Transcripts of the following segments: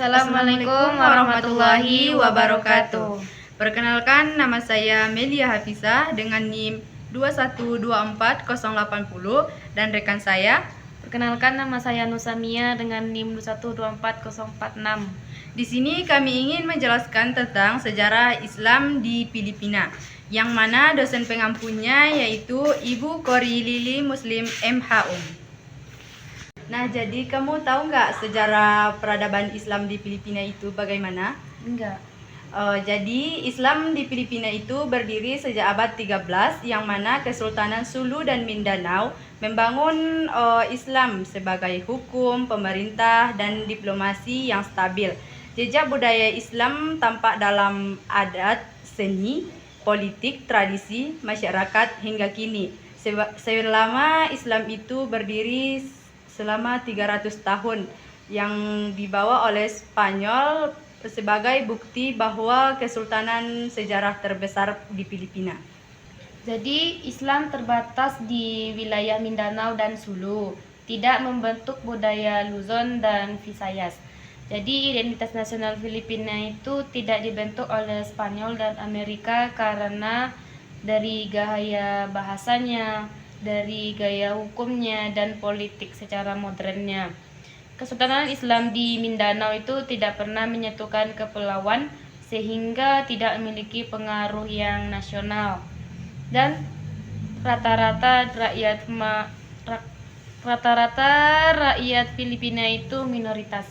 Assalamualaikum warahmatullahi wabarakatuh. Perkenalkan, nama saya Melia Hafizah dengan NIM 2124080 dan rekan saya. Perkenalkan, nama saya Nusamia dengan NIM 2124046. Di sini kami ingin menjelaskan tentang sejarah Islam di Filipina, yang mana dosen pengampunya yaitu Ibu Kori Lili Muslim MHUM. Nah, jadi kamu tahu nggak sejarah peradaban Islam di Filipina itu bagaimana? Enggak. Jadi Islam di Filipina itu berdiri sejak abad 13, yang mana Kesultanan Sulu dan Mindanao membangun Islam sebagai hukum, pemerintah, dan diplomasi yang stabil. Jejak budaya Islam tampak dalam adat, seni, politik, tradisi, masyarakat hingga kini. Selama Islam itu berdiri selama 300 tahun yang dibawa oleh Spanyol sebagai bukti bahwa kesultanan sejarah terbesar di Filipina. Jadi Islam terbatas di wilayah Mindanao dan Sulu, tidak membentuk budaya Luzon dan Visayas. Jadi identitas nasional Filipina itu tidak dibentuk oleh Spanyol dan Amerika karena dari gaya bahasanya, dari gaya hukumnya dan politik secara modernnya. Kesultanan Islam di Mindanao itu tidak pernah menyatukan kepulauan sehingga tidak memiliki pengaruh yang nasional. Dan rata-rata rakyat Filipina itu minoritas.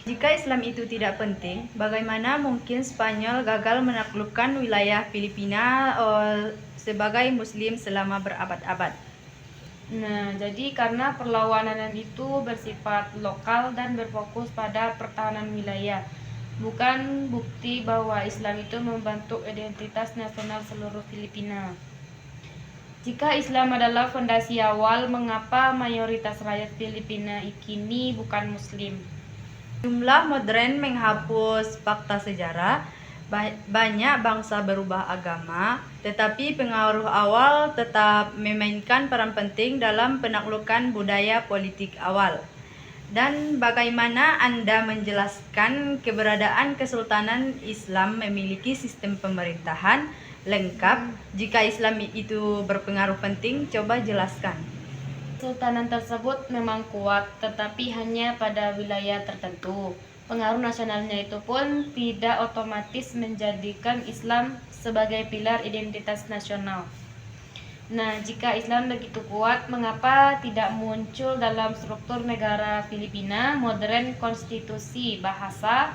Jika Islam itu tidak penting, bagaimana mungkin Spanyol gagal menaklukkan wilayah Filipina sebagai Muslim selama berabad-abad? Nah, jadi karena perlawanan itu bersifat lokal dan berfokus pada pertahanan wilayah, bukan bukti bahwa Islam itu membentuk identitas nasional seluruh Filipina. Jika Islam adalah fondasi awal, mengapa mayoritas rakyat Filipina kini bukan Muslim? Jumlah modern menghapus fakta sejarah. Banyak bangsa berubah agama, tetapi pengaruh awal tetap memainkan peran penting dalam penaklukan budaya politik awal. Dan bagaimana Anda menjelaskan keberadaan Kesultanan Islam memiliki sistem pemerintahan lengkap? Jika Islam itu berpengaruh penting, coba jelaskan. Kesultanan tersebut memang kuat, tetapi hanya pada wilayah tertentu. Pengaruh nasionalnya itu pun tidak otomatis menjadikan Islam sebagai pilar identitas nasional. Nah, jika Islam begitu kuat, mengapa tidak muncul dalam struktur negara Filipina modern, konstitusi, bahasa,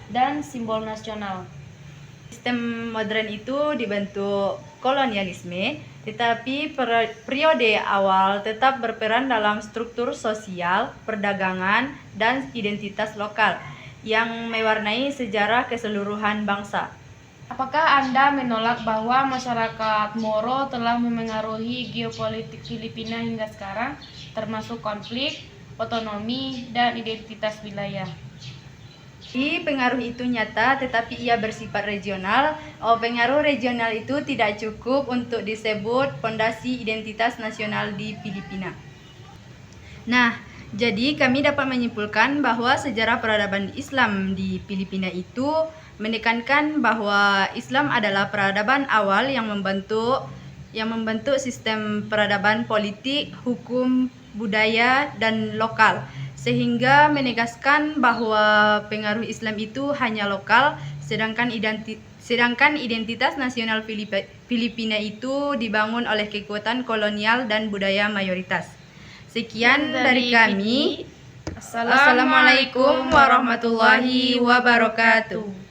dan simbol nasional? Sistem modern itu dibentuk kolonialisme, tetapi periode awal tetap berperan dalam struktur sosial, perdagangan, dan identitas lokal yang mewarnai sejarah keseluruhan bangsa. Apakah Anda menolak bahwa masyarakat Moro telah memengaruhi geopolitik Filipina hingga sekarang, termasuk konflik, otonomi, dan identitas wilayah? Pengaruh itu nyata, tetapi ia bersifat regional. Pengaruh regional itu tidak cukup untuk disebut fondasi identitas nasional di Filipina. Nah, jadi kami dapat menyimpulkan bahwa sejarah peradaban Islam di Filipina itu menekankan bahwa Islam adalah peradaban awal yang membentuk sistem peradaban politik, hukum, budaya, dan lokal, sehingga menegaskan bahwa pengaruh Islam itu hanya lokal, sedangkan identitas nasional Filipina itu dibangun oleh kekuatan kolonial dan budaya mayoritas. Sekian dari kami. Assalamualaikum warahmatullahi wabarakatuh.